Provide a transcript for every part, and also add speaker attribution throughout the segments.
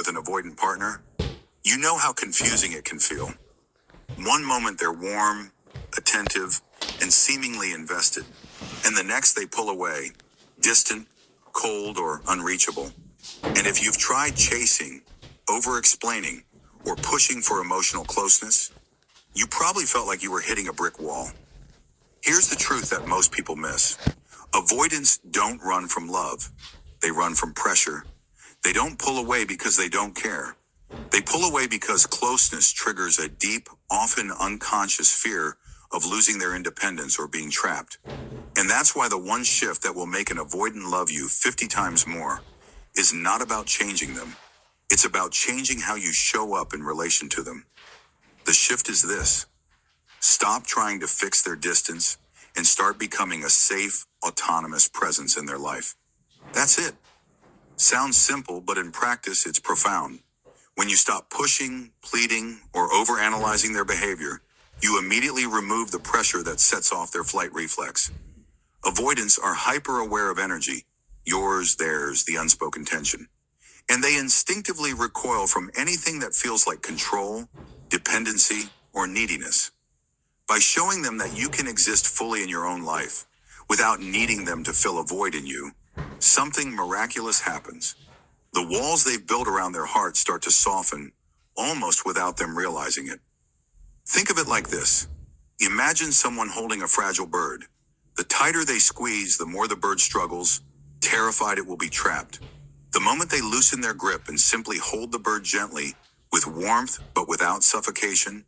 Speaker 1: with an avoidant partner, you know how confusing it can feel. One moment they're warm, attentive, and seemingly invested, and the next they pull away, distant, cold, or unreachable. And if you've tried chasing, over-explaining, or pushing for emotional closeness, you probably felt like you were hitting a brick wall. Here's the truth that most people miss. Avoidants don't run from love. They run from pressure. They don't pull away because they don't care. They pull away because closeness triggers a deep, often unconscious fear of losing their independence or being trapped. And that's why the one shift that will make an avoidant love you 50 times more is not about changing them. It's about changing how you show up in relation to them. The shift is this. Stop trying to fix their distance and start becoming a safe, autonomous presence in their life. That's it. Sounds simple, but in practice, it's profound. When you stop pushing, pleading, or overanalyzing their behavior, you immediately remove the pressure that sets off their flight reflex. Avoidants are hyper-aware of energy, yours, theirs, the unspoken tension. And they instinctively recoil from anything that feels like control, dependency, or neediness. By showing them that you can exist fully in your own life, without needing them to fill a void in you, something miraculous happens. The walls they've built around their hearts start to soften, almost without them realizing it. Think of it like this. Imagine someone holding a fragile bird. The tighter they squeeze, the more the bird struggles, terrified it will be trapped. The moment they loosen their grip and simply hold the bird gently, with warmth but without suffocation,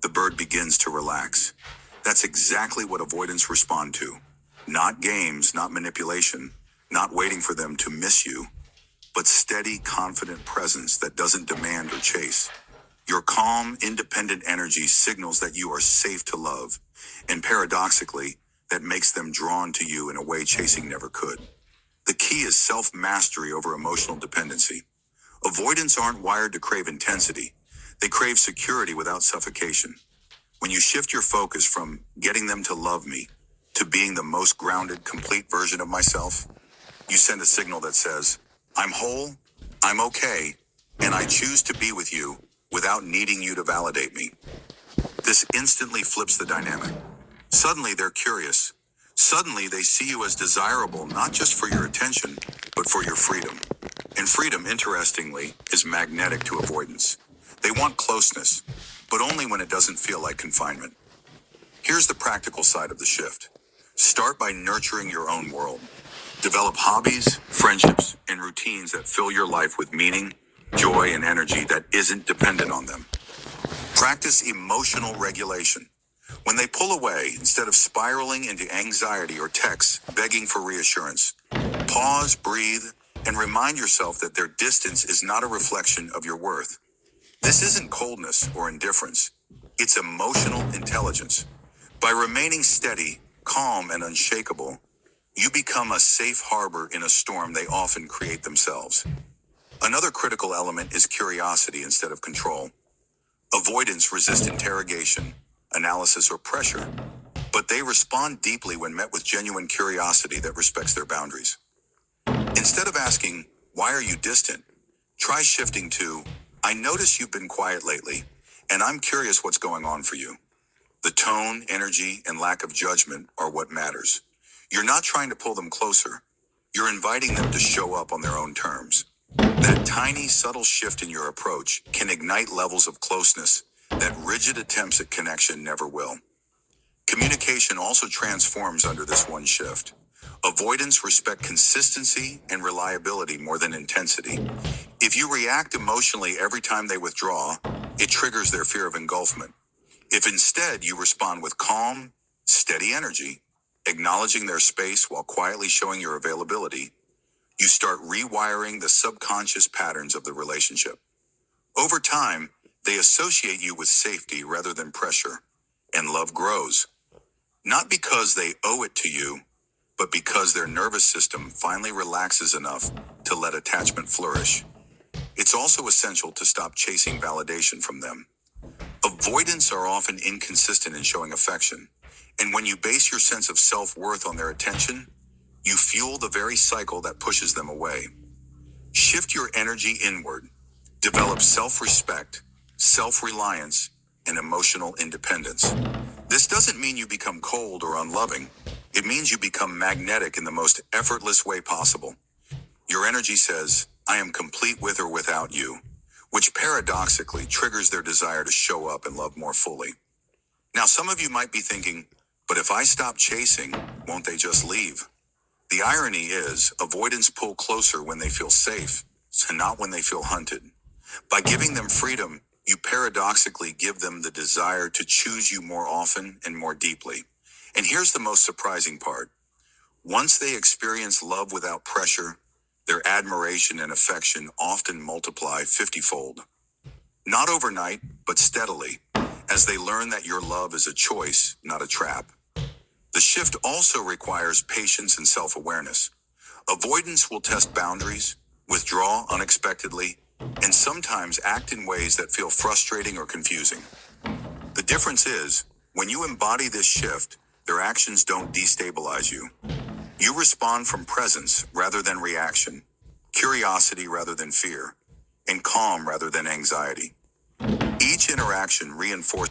Speaker 1: the bird begins to relax. That's exactly what avoidants respond to. Not games, not manipulation, not waiting for them to miss you, but steady, confident presence that doesn't demand or chase. Your calm, independent energy signals that you are safe to love, and paradoxically, that makes them drawn to you in a way chasing never could. The key is self-mastery over emotional dependency. Avoidants aren't wired to crave intensity. They crave security without suffocation. When you shift your focus from getting them to love me to being the most grounded, complete version of myself, you send a signal that says, I'm whole, I'm okay, and I choose to be with you without needing you to validate me. This instantly flips the dynamic. Suddenly they're curious. Suddenly they see you as desirable, not just for your attention, but for your freedom. And freedom, interestingly, is magnetic to avoidance. They want closeness, but only when it doesn't feel like confinement. Here's the practical side of the shift. Start by nurturing your own world. Develop hobbies, friendships, and routines that fill your life with meaning, joy, and energy that isn't dependent on them. Practice emotional regulation. When they pull away, instead of spiraling into anxiety or texts begging for reassurance, pause, breathe, and remind yourself that their distance is not a reflection of your worth. This isn't coldness or indifference. It's emotional intelligence. By remaining steady, calm, and unshakable, you become a safe harbor in a storm they often create themselves. Another critical element is curiosity instead of control. Avoidants resist interrogation, analysis, or pressure, but they respond deeply when met with genuine curiosity that respects their boundaries. Instead of asking, why are you distant? Try shifting to, I notice you've been quiet lately, and I'm curious what's going on for you. The tone, energy, and lack of judgment are what matters. You're not trying to pull them closer. You're inviting them to show up on their own terms. That tiny, subtle shift in your approach can ignite levels of closeness that rigid attempts at connection never will. Communication also transforms under this one shift. Avoidants respect consistency and reliability more than intensity. If you react emotionally every time they withdraw, it triggers their fear of engulfment. If instead you respond with calm, steady energy, acknowledging their space while quietly showing your availability, you start rewiring the subconscious patterns of the relationship. Over time, they associate you with safety rather than pressure, and love grows. Not because they owe it to you, but because their nervous system finally relaxes enough to let attachment flourish. It's also essential to stop chasing validation from them. Avoidants are often inconsistent in showing affection, and when you base your sense of self-worth on their attention, you fuel the very cycle that pushes them away. Shift your energy inward. Develop self-respect, self-reliance, and emotional independence. This doesn't mean you become cold or unloving. It means you become magnetic in the most effortless way possible. Your energy says, I am complete with or without you, which paradoxically triggers their desire to show up and love more fully. Now, some of you might be thinking, but if I stop chasing, won't they just leave? The irony is, avoidants pull closer when they feel safe, and not when they feel hunted. By giving them freedom, you paradoxically give them the desire to choose you more often and more deeply. And here's the most surprising part. Once they experience love without pressure, their admiration and affection often multiply 50-fold. Not overnight, but steadily, as they learn that your love is a choice, not a trap. The shift also requires patience and self-awareness. Avoidance will test boundaries, withdraw unexpectedly, and sometimes act in ways that feel frustrating or confusing. The difference is, when you embody this shift, their actions don't destabilize you. You respond from presence rather than reaction, curiosity rather than fear, and calm rather than anxiety. Each interaction reinforces